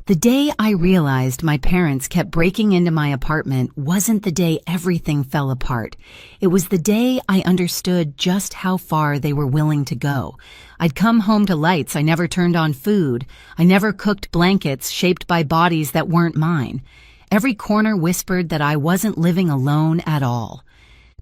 The day I realized my parents kept breaking into my apartment wasn't the day everything fell apart. It was the day I understood just how far they were willing to go. I'd come home to lights I never turned on food. I never cooked blankets shaped by bodies that weren't mine. Every corner whispered that I wasn't living alone at all.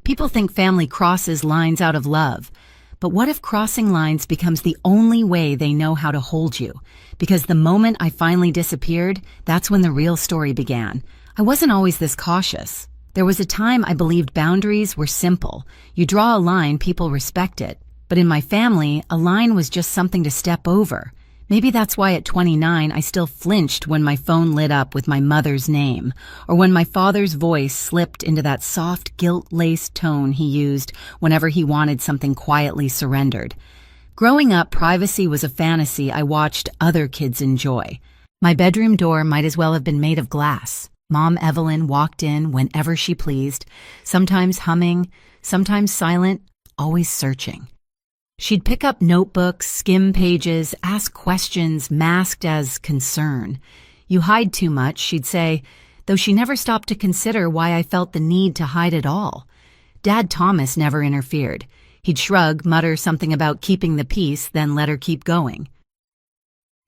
People think family crosses lines out of love. But what if crossing lines becomes the only way they know how to hold you? Because the moment I finally disappeared, that's when the real story began. I wasn't always this cautious. There was a time I believed boundaries were simple. You draw a line, people respect it. But in my family, a line was just something to step over. Maybe that's why at 29 I still flinched when my phone lit up with my mother's name, or when my father's voice slipped into that soft, guilt-laced tone he used whenever he wanted something quietly surrendered. Growing up, privacy was a fantasy I watched other kids enjoy. My bedroom door might as well have been made of glass. Mom Evelyn walked in whenever she pleased, sometimes humming, sometimes silent, always searching. She'd pick up notebooks, skim pages, ask questions masked as concern. "You hide too much," she'd say, though she never stopped to consider why I felt the need to hide at all. Dad Thomas never interfered. He'd shrug, mutter something about keeping the peace, then let her keep going.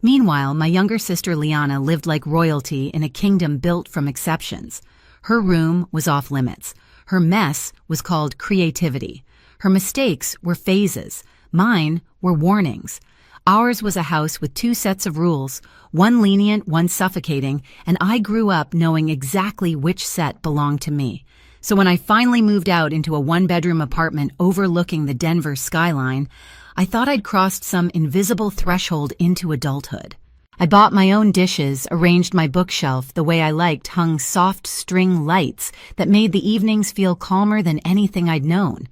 Meanwhile, my younger sister Liana lived like royalty in a kingdom built from exceptions. Her room was off limits. Her mess was called creativity. Her mistakes were phases. Mine were warnings. Ours was a house with two sets of rules, one lenient, one suffocating, and I grew up knowing exactly which set belonged to me. So when I finally moved out into a one-bedroom apartment overlooking the Denver skyline, I thought I'd crossed some invisible threshold into adulthood. I bought my own dishes, arranged my bookshelf the way I liked, hung soft string lights that made the evenings feel calmer than anything I'd known.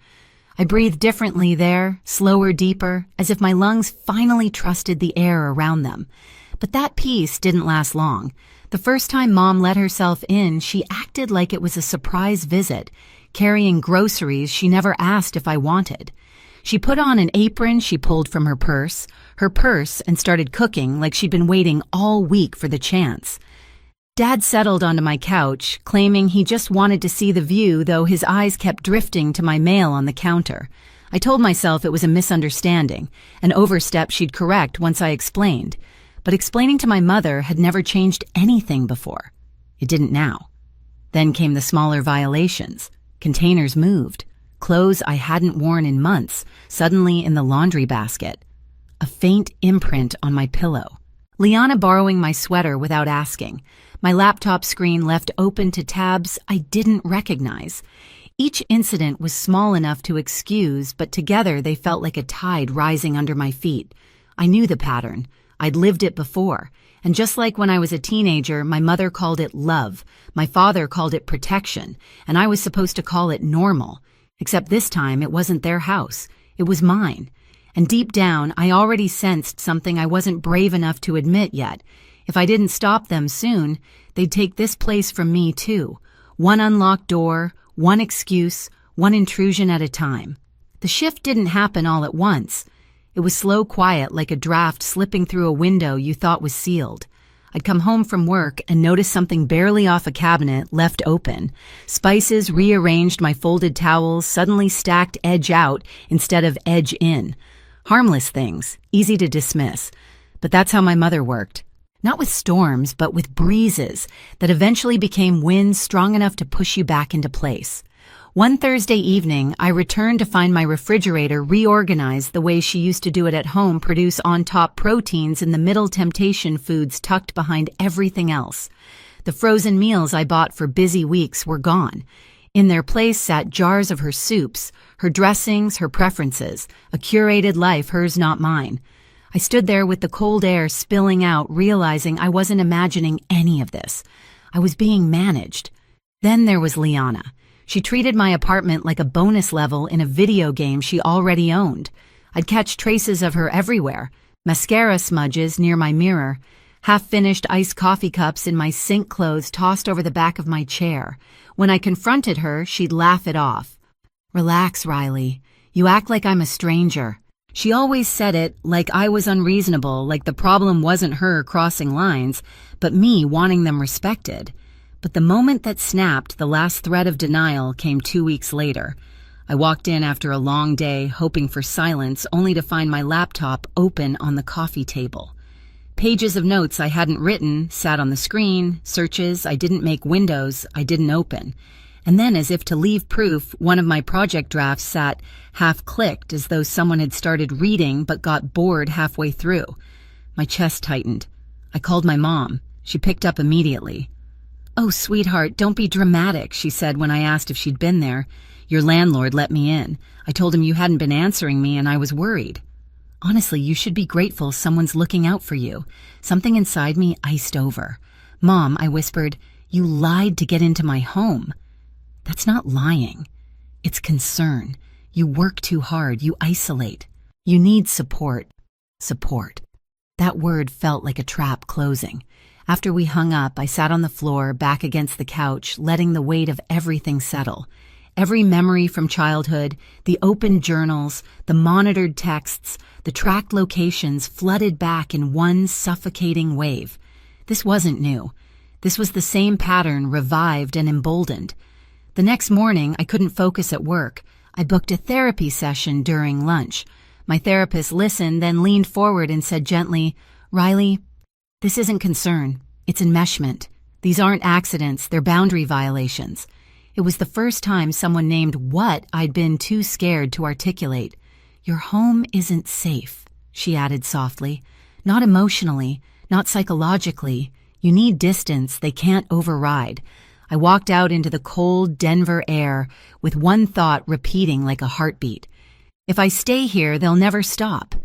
I breathed differently there, slower, deeper, as if my lungs finally trusted the air around them. But that peace didn't last long. The first time Mom let herself in, she acted like it was a surprise visit, carrying groceries she never asked if I wanted. She put on an apron she pulled from her purse, and started cooking like she'd been waiting all week for the chance. Dad settled onto my couch, claiming he just wanted to see the view, though his eyes kept drifting to my mail on the counter. I told myself it was a misunderstanding, an overstep she'd correct once I explained. But explaining to my mother had never changed anything before. It didn't now. Then came the smaller violations. Containers moved. Clothes I hadn't worn in months, suddenly in the laundry basket. A faint imprint on my pillow. Liana borrowing my sweater without asking. My laptop screen left open to tabs I didn't recognize. Each incident was small enough to excuse, but together they felt like a tide rising under my feet. I knew the pattern. I'd lived it before. And just like when I was a teenager, my mother called it love, my father called it protection, and I was supposed to call it normal. Except this time it wasn't their house. It was mine. And deep down, I already sensed something I wasn't brave enough to admit yet. If I didn't stop them soon, they'd take this place from me too. One unlocked door, one excuse, one intrusion at a time. The shift didn't happen all at once. It was slow, quiet, like a draft slipping through a window you thought was sealed. I'd come home from work and notice something barely off a cabinet left open. Spices rearranged, my folded towels suddenly stacked edge out instead of edge in. Harmless things, easy to dismiss. But that's how my mother worked. Not with storms, but with breezes that eventually became winds strong enough to push you back into place. One Thursday evening, I returned to find my refrigerator reorganized the way she used to do it at home, produce on-top proteins in the middle, temptation foods tucked behind everything else. The frozen meals I bought for busy weeks were gone. In their place sat jars of her soups, her dressings, her preferences, a curated life, hers, not mine. I stood there with the cold air spilling out, realizing I wasn't imagining any of this. I was being managed. Then there was Liana. She treated my apartment like a bonus level in a video game she already owned. I'd catch traces of her everywhere. Mascara smudges near my mirror, half-finished iced coffee cups in my sink clothes tossed over the back of my chair. When I confronted her, she'd laugh it off. "Relax, Riley. You act like I'm a stranger." She always said it like I was unreasonable, like the problem wasn't her crossing lines, but me wanting them respected. But the moment that snapped the last thread of denial came 2 weeks later. I walked in after a long day, hoping for silence, only to find my laptop open on the coffee table. Pages of notes I hadn't written sat on the screen, searches I didn't make, windows I didn't open. And then, as if to leave proof, one of my project drafts sat half-clicked, as though someone had started reading but got bored halfway through. My chest tightened. I called my mom. She picked up immediately. "Oh, sweetheart, don't be dramatic," she said when I asked if she'd been there. "Your landlord let me in. I told him you hadn't been answering me and I was worried." "Honestly, you should be grateful someone's looking out for you." Something inside me iced over. "Mom," I whispered, "you lied to get into my home." "That's not lying. It's concern. You work too hard. You isolate. You need support." Support. That word felt like a trap closing. After we hung up, I sat on the floor, back against the couch, letting the weight of everything settle. Every memory from childhood, the open journals, the monitored texts, the tracked locations flooded back in one suffocating wave. This wasn't new. This was the same pattern, revived and emboldened. The next morning, I couldn't focus at work. I booked a therapy session during lunch. My therapist listened, then leaned forward and said gently, "Riley, this isn't concern. It's enmeshment. These aren't accidents. They're boundary violations." It was the first time someone named what I'd been too scared to articulate. "Your home isn't safe," she added softly. "Not emotionally, not psychologically. You need distance they can't override." I walked out into the cold Denver air with one thought repeating like a heartbeat. If I stay here, they'll never stop.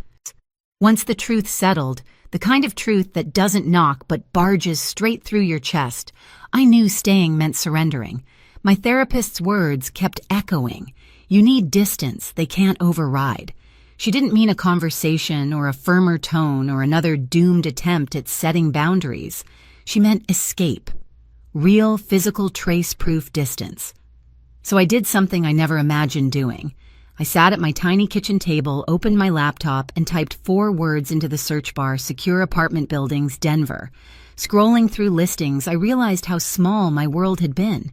Once the truth settled, the kind of truth that doesn't knock but barges straight through your chest, I knew staying meant surrendering. My therapist's words kept echoing. You need distance they can't override. She didn't mean a conversation or a firmer tone or another doomed attempt at setting boundaries. She meant escape. Real, physical, trace-proof distance. So I did something I never imagined doing. I sat at my tiny kitchen table, opened my laptop, and typed 4 words into the search bar: secure apartment buildings, Denver. Scrolling through listings, I realized how small my world had been.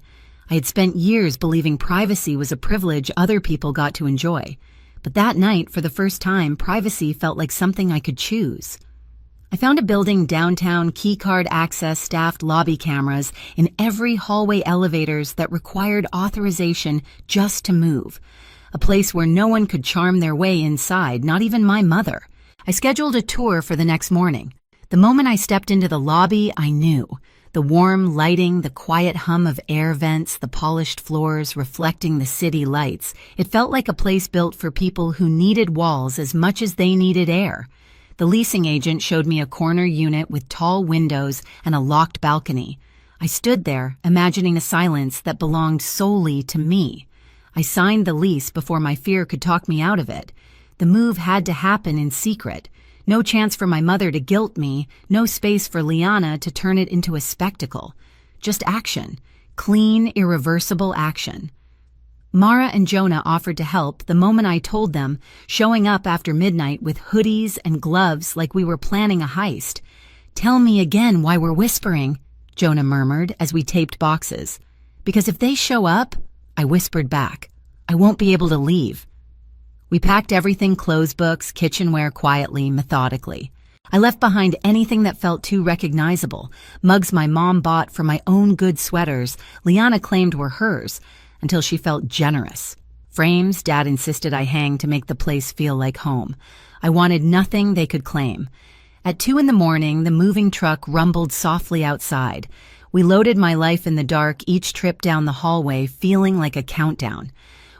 I had spent years believing privacy was a privilege other people got to enjoy. But that night, for the first time, privacy felt like something I could choose. I found a building downtown, keycard access, staffed lobby cameras in every hallway, elevators that required authorization just to move. A place where no one could charm their way inside, not even my mother. I scheduled a tour for the next morning. The moment I stepped into the lobby, I knew. The warm lighting, the quiet hum of air vents, the polished floors reflecting the city lights. It felt like a place built for people who needed walls as much as they needed air. The leasing agent showed me a corner unit with tall windows and a locked balcony. I stood there, imagining a silence that belonged solely to me. I signed the lease before my fear could talk me out of it. The move had to happen in secret. No chance for my mother to guilt me, no space for Liana to turn it into a spectacle. Just action. Clean, irreversible action. Mara and Jonah offered to help the moment I told them, showing up after midnight with hoodies and gloves like we were planning a heist. "Tell me again why we're whispering," Jonah murmured as we taped boxes. "Because if they show up," I whispered back, "I won't be able to leave." We packed everything, clothes, books, kitchenware, quietly, methodically. I left behind anything that felt too recognizable. Mugs my mom bought for my own good sweaters, Liana claimed were hers, until she felt generous. Frames Dad insisted I hang to make the place feel like home. I wanted nothing they could claim. At 2 a.m, the moving truck rumbled softly outside. We loaded my life in the dark, each trip down the hallway feeling like a countdown.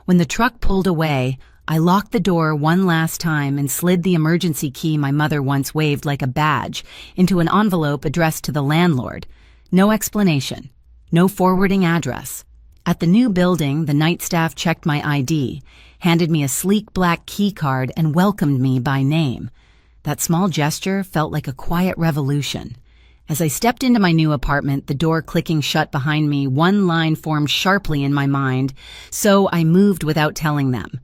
When the truck pulled away, I locked the door one last time and slid the emergency key my mother once waved like a badge into an envelope addressed to the landlord. No explanation. No forwarding address. At the new building, the night staff checked my ID, handed me a sleek black key card, and welcomed me by name. That small gesture felt like a quiet revolution. As I stepped into my new apartment, the door clicking shut behind me, one line formed sharply in my mind, so I moved without telling them.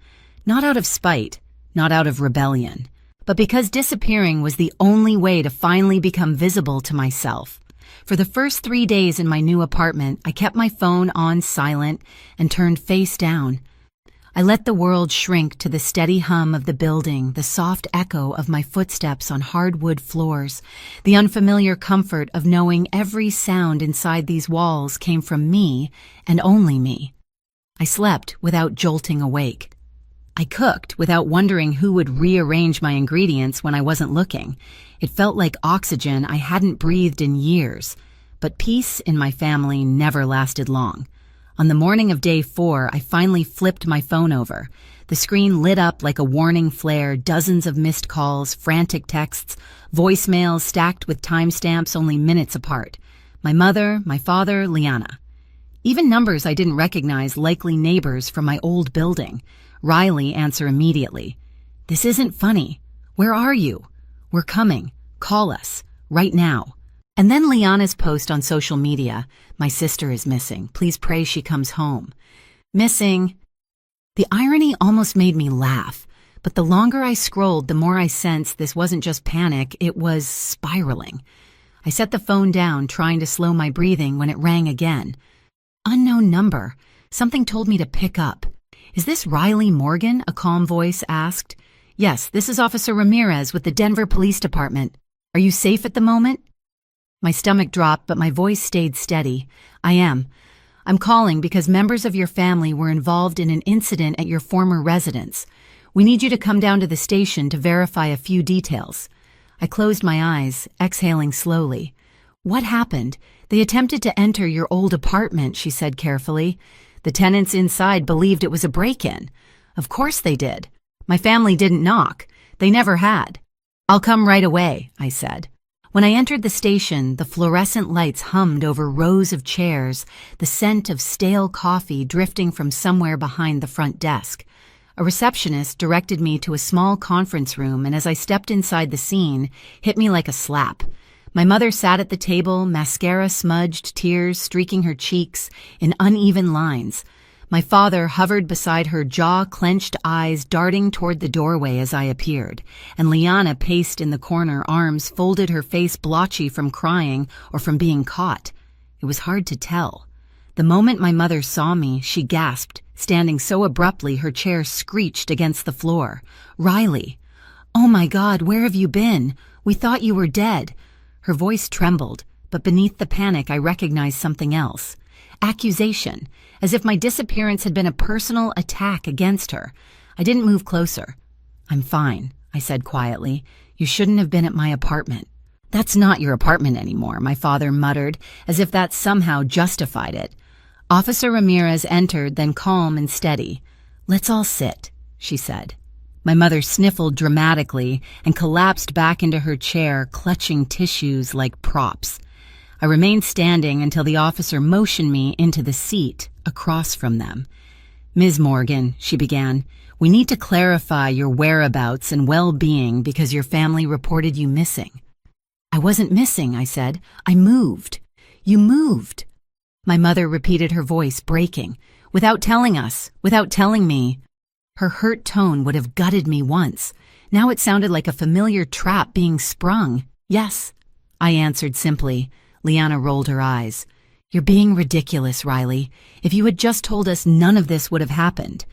Not out of spite, not out of rebellion, but because disappearing was the only way to finally become visible to myself. For the first 3 days in my new apartment, I kept my phone on silent and turned face down. I let the world shrink to the steady hum of the building, the soft echo of my footsteps on hardwood floors, the unfamiliar comfort of knowing every sound inside these walls came from me and only me. I slept without jolting awake. I cooked without wondering who would rearrange my ingredients when I wasn't looking. It felt like oxygen I hadn't breathed in years, but peace in my family never lasted long. On the morning of day 4, I finally flipped my phone over. The screen lit up like a warning flare, dozens of missed calls, frantic texts, voicemails stacked with timestamps only minutes apart. My mother, my father, Liana. Even numbers I didn't recognize, likely neighbors from my old building. Riley answer immediately. "This isn't funny. Where are you? We're coming. Call us. Right now." And then Liana's post on social media, "My sister is missing. Please pray she comes home." Missing. The irony almost made me laugh, but the longer I scrolled, the more I sensed this wasn't just panic, it was spiraling. I set the phone down, trying to slow my breathing when it rang again. Unknown number. Something told me to pick up. "Is this Riley Morgan?" a calm voice asked. "Yes, this is Officer Ramirez with the Denver Police Department. Are you safe at the moment?" My stomach dropped, but my voice stayed steady. "I am. I'm calling because members of your family were involved in an incident at your former residence. We need you to come down to the station to verify a few details." I closed my eyes, exhaling slowly. "What happened? They attempted to enter your old apartment," she said carefully. "The tenants inside believed it was a break-in." "Of course they did. My family didn't knock. They never had." "I'll come right away," I said. When I entered the station, the fluorescent lights hummed over rows of chairs, the scent of stale coffee drifting from somewhere behind the front desk. A receptionist directed me to a small conference room, and as I stepped inside, the scene hit me like a slap. My mother sat at the table, mascara smudged, tears streaking her cheeks in uneven lines. My father hovered beside her, jaw-clenched eyes darting toward the doorway as I appeared, and Liana paced in the corner, arms folded, her face blotchy from crying or from being caught. It was hard to tell. The moment my mother saw me, she gasped, standing so abruptly her chair screeched against the floor. "Riley! Oh my God, where have you been? We thought you were dead." Her voice trembled, but beneath the panic I recognized something else. Accusation, as if my disappearance had been a personal attack against her. I didn't move closer. "I'm fine," I said quietly. "You shouldn't have been at my apartment." "That's not your apartment anymore," my father muttered, as if that somehow justified it. Officer Ramirez entered, then calm and steady. "Let's all sit," she said. My mother sniffled dramatically and collapsed back into her chair, clutching tissues like props. I remained standing until the officer motioned me into the seat across from them. "Ms. Morgan," she began, "we need to clarify your whereabouts and well-being because your family reported you missing." "I wasn't missing," I said. "I moved." "You moved." My mother repeated, her voice breaking. "Without telling us, without telling me." Her hurt tone would have gutted me once. Now it sounded like a familiar trap being sprung. "Yes," I answered simply. Liana rolled her eyes. "You're being ridiculous, Riley. If you had just told us, none of this would have happened."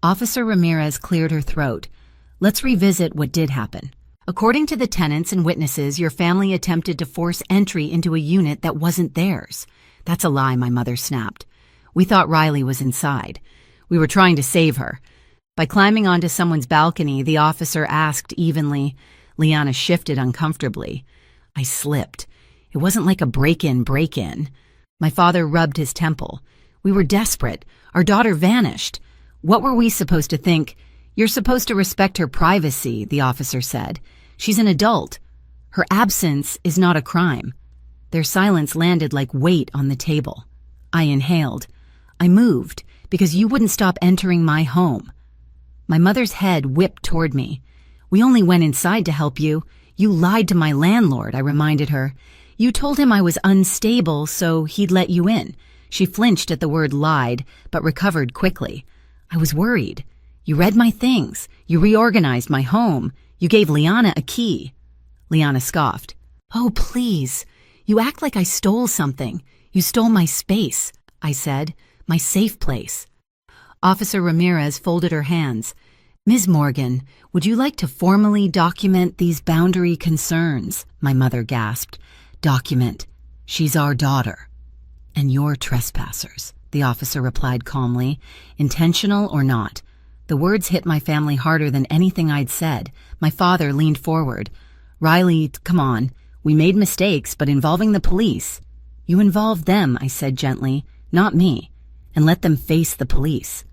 Officer Ramirez cleared her throat. "Let's revisit what did happen. According to the tenants and witnesses, your family attempted to force entry into a unit that wasn't theirs." "That's a lie," my mother snapped. "We thought Riley was inside. We were trying to save her." By climbing onto someone's balcony, the officer asked evenly. Liana shifted uncomfortably. I slipped. It wasn't like a break-in. My father rubbed his temple. "We were desperate. Our daughter vanished. What were we supposed to think?" "You're supposed to respect her privacy," the officer said. "She's an adult. Her absence is not a crime." Their silence landed like weight on the table. I inhaled. "I moved because you wouldn't stop entering my home." My mother's head whipped toward me. "We only went inside to help you. You lied to my landlord," I reminded her. "You told him I was unstable, so he'd let you in." She flinched at the word lied, but recovered quickly. "I was worried. You read my things. You reorganized my home. You gave Liana a key." Liana scoffed. "Oh, please. You act like I stole something. You stole my space," I said. "My safe place." Officer Ramirez folded her hands. "Ms. Morgan, would you like to formally document these boundary concerns?" my mother gasped. "Document. She's our daughter." "And you're trespassers," the officer replied calmly, intentional or not. The words hit my family harder than anything I'd said. My father leaned forward. "Riley, come on. We made mistakes, but involving the police—" "You involved them," I said gently, "not me. And let them face the police."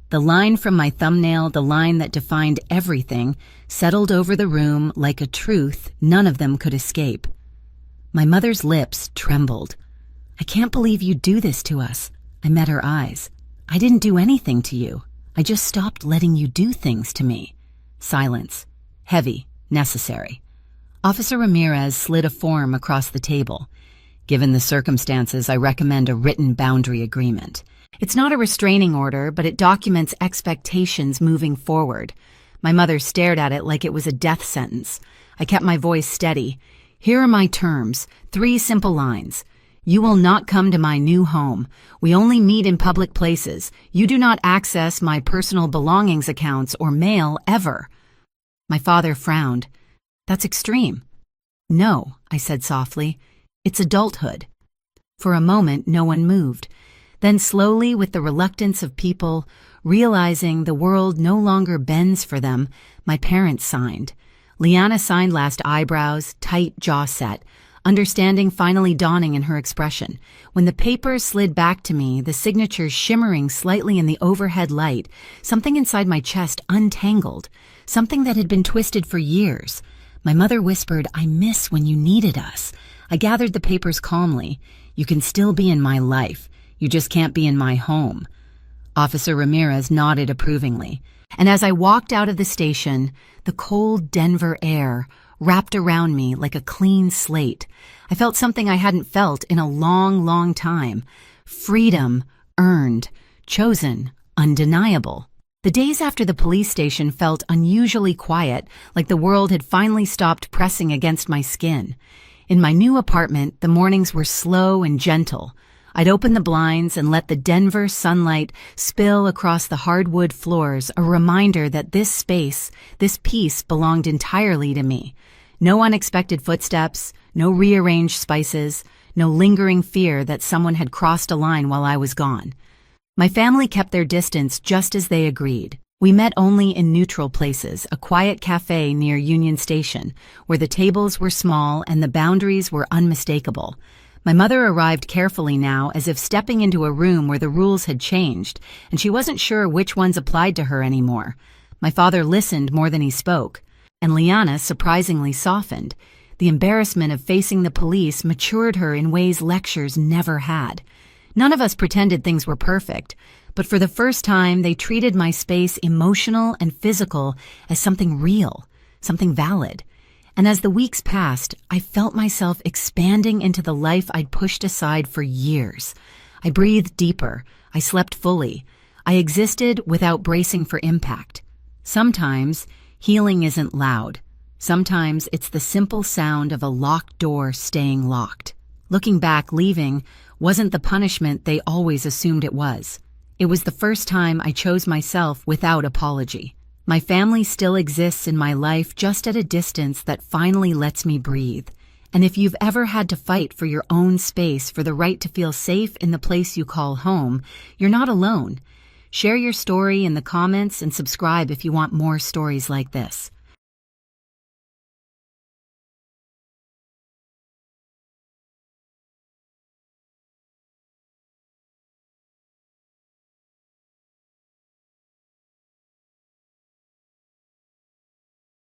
The line from my thumbnail, the line that defined everything, settled over the room like a truth none of them could escape. My mother's lips trembled. "I can't believe you do this to us." I met her eyes. "I didn't do anything to you. I just stopped letting you do things to me." Silence. Heavy. Necessary. Officer Ramirez slid a form across the table. "Given the circumstances, I recommend a written boundary agreement. It's not a restraining order, but it documents expectations moving forward." My mother stared at it like it was a death sentence. I kept my voice steady. "Here are my terms. 3 simple lines. You will not come to my new home. We only meet in public places. You do not access my personal belongings accounts or mail ever." My father frowned. "That's extreme." "No," I said softly. "It's adulthood." For a moment, no one moved. Then slowly, with the reluctance of people, realizing the world no longer bends for them, my parents signed. Liana signed last, eyebrows, tight jaw set, understanding finally dawning in her expression. When the papers slid back to me, the signatures shimmering slightly in the overhead light, something inside my chest untangled, something that had been twisted for years. My mother whispered, "I miss when you needed us." I gathered the papers calmly. "You can still be in my life. You just can't be in my home." Officer Ramirez nodded approvingly. And as I walked out of the station, the cold Denver air wrapped around me like a clean slate. I felt something I hadn't felt in a long, long time. Freedom, earned, chosen, undeniable. The days after the police station felt unusually quiet, like the world had finally stopped pressing against my skin. In my new apartment, the mornings were slow and gentle. I'd open the blinds and let the Denver sunlight spill across the hardwood floors, a reminder that this space, this peace belonged entirely to me. No unexpected footsteps, no rearranged spices, no lingering fear that someone had crossed a line while I was gone. My family kept their distance just as they agreed. We met only in neutral places, a quiet cafe near Union Station, where the tables were small and the boundaries were unmistakable. My mother arrived carefully now, as if stepping into a room where the rules had changed, and she wasn't sure which ones applied to her anymore. My father listened more than he spoke, and Liana surprisingly softened. The embarrassment of facing the police matured her in ways lectures never had. None of us pretended things were perfect, but for the first time they treated my space, emotional and physical, as something real, something valid. And as the weeks passed, I felt myself expanding into the life I'd pushed aside for years. I breathed deeper. I slept fully. I existed without bracing for impact. Sometimes, healing isn't loud. Sometimes it's the simple sound of a locked door staying locked. Looking back, leaving wasn't the punishment they always assumed it was. It was the first time I chose myself without apology. My family still exists in my life, just at a distance that finally lets me breathe. And if you've ever had to fight for your own space, for the right to feel safe in the place you call home, you're not alone. Share your story in the comments and subscribe if you want more stories like this.